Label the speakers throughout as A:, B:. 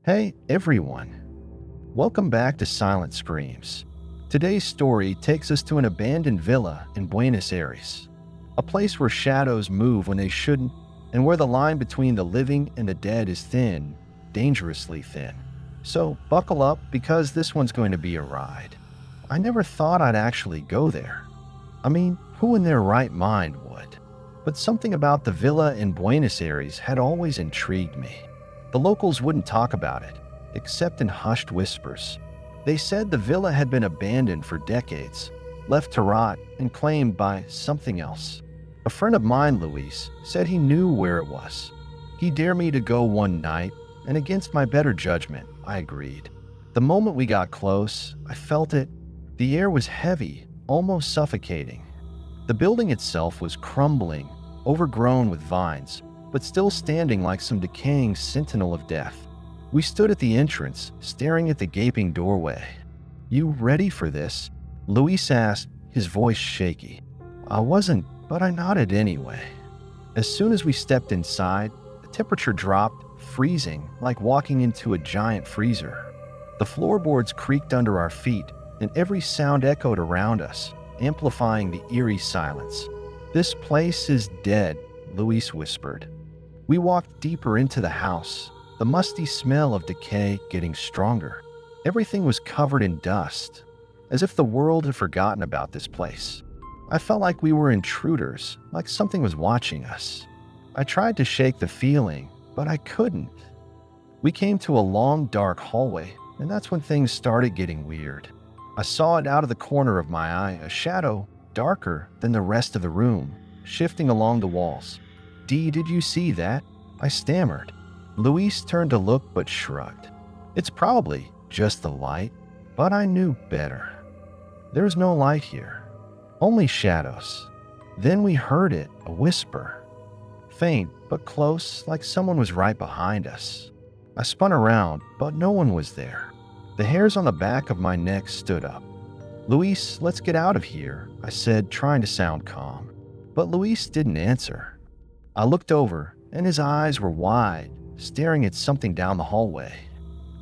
A: Hey everyone, welcome back to Silent Screams. Today's story takes us to an abandoned villa in Buenos Aires, a place where shadows move when they shouldn't and where the line between the living and the dead is thin, dangerously thin. So buckle up because this one's going to be a ride. I never thought I'd actually go there. I mean, who in their right mind would? But something about the villa in Buenos Aires had always intrigued me. The locals wouldn't talk about it, except in hushed whispers. They said the villa had been abandoned for decades, left to rot and claimed by something else. A friend of mine, Luis, said he knew where it was. He dared me to go one night, and against my better judgment, I agreed. The moment we got close, I felt it. The air was heavy, almost suffocating. The building itself was crumbling, overgrown with vines, but still standing like some decaying sentinel of death. We stood at the entrance, staring at the gaping doorway. "You ready for this?" Luis asked, his voice shaky. I wasn't, but I nodded anyway. As soon as we stepped inside, the temperature dropped, freezing, like walking into a giant freezer. The floorboards creaked under our feet, and every sound echoed around us, amplifying the eerie silence. "This place is dead," Luis whispered. We walked deeper into the house, the musty smell of decay getting stronger. Everything was covered in dust, as if the world had forgotten about this place. I felt like we were intruders, like something was watching us. I tried to shake the feeling, but I couldn't. We came to a long, dark hallway, and that's when things started getting weird. I saw it out of the corner of my eye, a shadow, darker than the rest of the room, shifting along the walls. Did you see that?" I stammered. Luis turned to look but shrugged. "It's probably just the light," but I knew better. There's no light here, only shadows. Then we heard it, a whisper. Faint but close, like someone was right behind us. I spun around, but no one was there. The hairs on the back of my neck stood up. "Luis, let's get out of here," I said, trying to sound calm. But Luis didn't answer. I looked over, and his eyes were wide, staring at something down the hallway.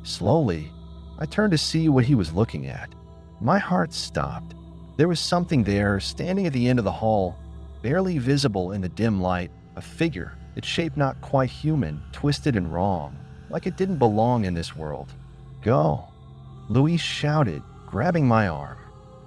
A: Slowly, I turned to see what he was looking at. My heart stopped. There was something there, standing at the end of the hall, barely visible in the dim light, a figure, its shape not quite human, twisted and wrong, like it didn't belong in this world. "Go," Luis shouted, grabbing my arm.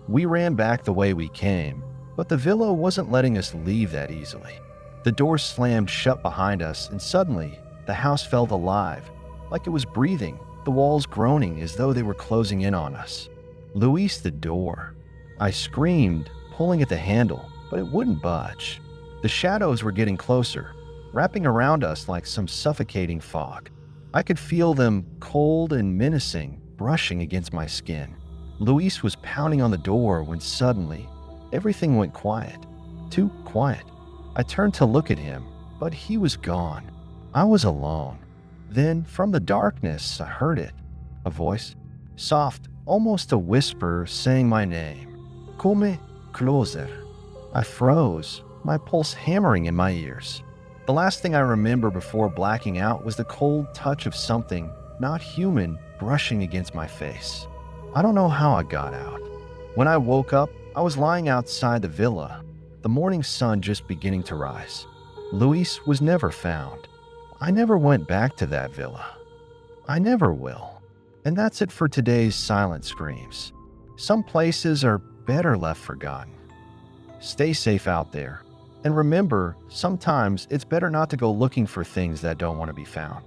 A: We ran back the way we came, but the villa wasn't letting us leave that easily. The door slammed shut behind us, and suddenly, the house felt alive, like it was breathing, the walls groaning as though they were closing in on us. "Luis, the door!" I screamed, pulling at the handle, but it wouldn't budge. The shadows were getting closer, wrapping around us like some suffocating fog. I could feel them, cold and menacing, brushing against my skin. Luis was pounding on the door when suddenly, everything went quiet. Too quiet. I turned to look at him, but he was gone. I was alone. Then, from the darkness, I heard it. A voice. Soft, almost a whisper, saying my name. "Come closer." I froze, my pulse hammering in my ears. The last thing I remember before blacking out was the cold touch of something, not human, brushing against my face. I don't know how I got out. When I woke up, I was lying outside the villa, the morning sun just beginning to rise. Luis was never found. I never went back to that villa. I never will. And that's it for today's Silent Screams. Some places are better left forgotten. Stay safe out there. And remember, sometimes it's better not to go looking for things that don't want to be found.